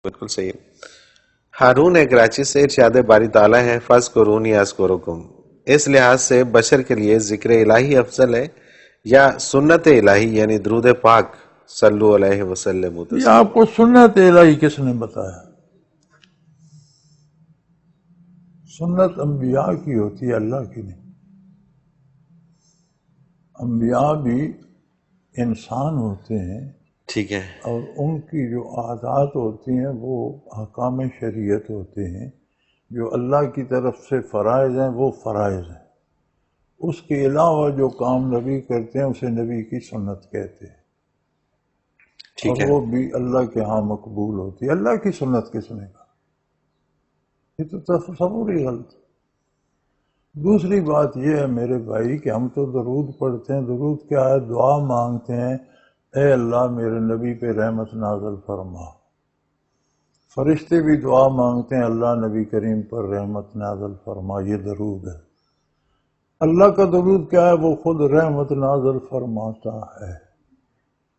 بالکل صحیح. ہارون کراچی سے ارشاد باری تعالیٰ ہے فَاذْكُرُونِی أَذْكُرُکُم. اس لحاظ سے بشر کے لیے ذکر الہی افضل ہے یا سنت الہی یعنی درود پاک صلو علیہ وسلم یہ تسلیما؟ آپ کو سنت الہی کس نے بتایا؟ سنت انبیاء کی ہوتی ہے، اللہ کی نہیں. انبیاء بھی انسان ہوتے ہیں ٹھیک ہے. اور ان کی جو عادات ہوتی ہیں وہ احکام شریعت ہوتے ہیں. جو اللہ کی طرف سے فرائض ہیں وہ فرائض ہیں. اس کے علاوہ جو کام نبی کرتے ہیں اسے نبی کی سنت کہتے ہیں، ٹھیک اور ہے. وہ بھی اللہ کے ہاں مقبول ہوتی ہے. اللہ کی سنت کس نے کہا؟ یہ تو تصور ہی غلط. دوسری بات یہ ہے میرے بھائی کہ ہم تو درود پڑھتے ہیں. درود کیا ہے؟ دعا مانگتے ہیں، اے اللہ میرے نبی پہ رحمت نازل فرما. فرشتے بھی دعا مانگتے ہیں، اللہ نبی کریم پر رحمت نازل فرما. یہ درود ہے. اللہ کا درود کیا ہے؟ وہ خود رحمت نازل فرماتا ہے.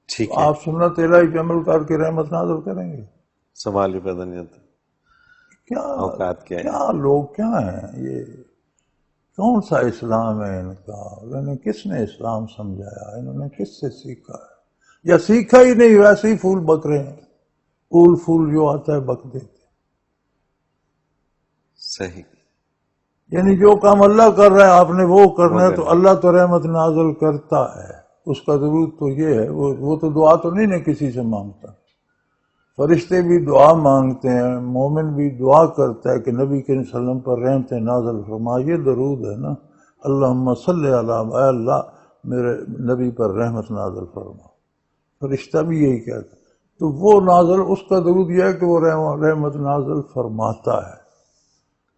ٹھیک تو ہے. آپ سنت الہی پہ عمل کر کے رحمت نازل کریں گے؟ سوال بھی پیدا نہیں ہوتا. کیا اوقات کیا ہے؟ کیا لوگ کیا ہیں یہ؟ کون سا اسلام ہے ان کا؟ انہیں کس نے اسلام سمجھایا؟ انہوں نے کس سے سیکھا ہے؟ یا سیکھا ہی نہیں، ویسے ہی پھول بک رہے ہیں. پھول پھول جو آتا ہے بک دیتے. صحیح. یعنی جو کام اللہ کر رہا ہے آپ نے وہ کرنا ہے، تو کرنا. اللہ تو رحمت نازل کرتا ہے. اس کا درود تو یہ ہے، وہ تو دعا تو نہیں کسی سے مانگتا. فرشتے بھی دعا مانگتے ہیں، مومن بھی دعا کرتا ہے کہ نبی کریم صلی اللہ علیہ وسلم پر رحمت نازل فرما. یہ درود ہے نا، اللہم صلی علی، اے اللہ میرے نبی پر رحمت نازل فرما. فرشتہ بھی یہی کہتا ہے. تو وہ نازل، اس کا درود یہ ہے کہ وہ رحمت نازل فرماتا ہے.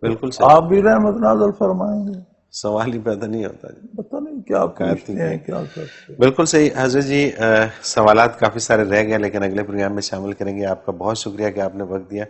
بالکل تو صحیح. آپ بھی رحمت نازل فرمائیں گے؟ سوال ہی پیدا نہیں ہوتا. پتہ نہیں کیا اوقات پوچھتے نہیں ہیں، کیا. کیا کرتے ہیں. بالکل صحیح. حضرت جی سوالات کافی سارے رہ گئے لیکن اگلے پروگرام میں شامل کریں گے. آپ کا بہت شکریہ کہ آپ نے وقت دیا.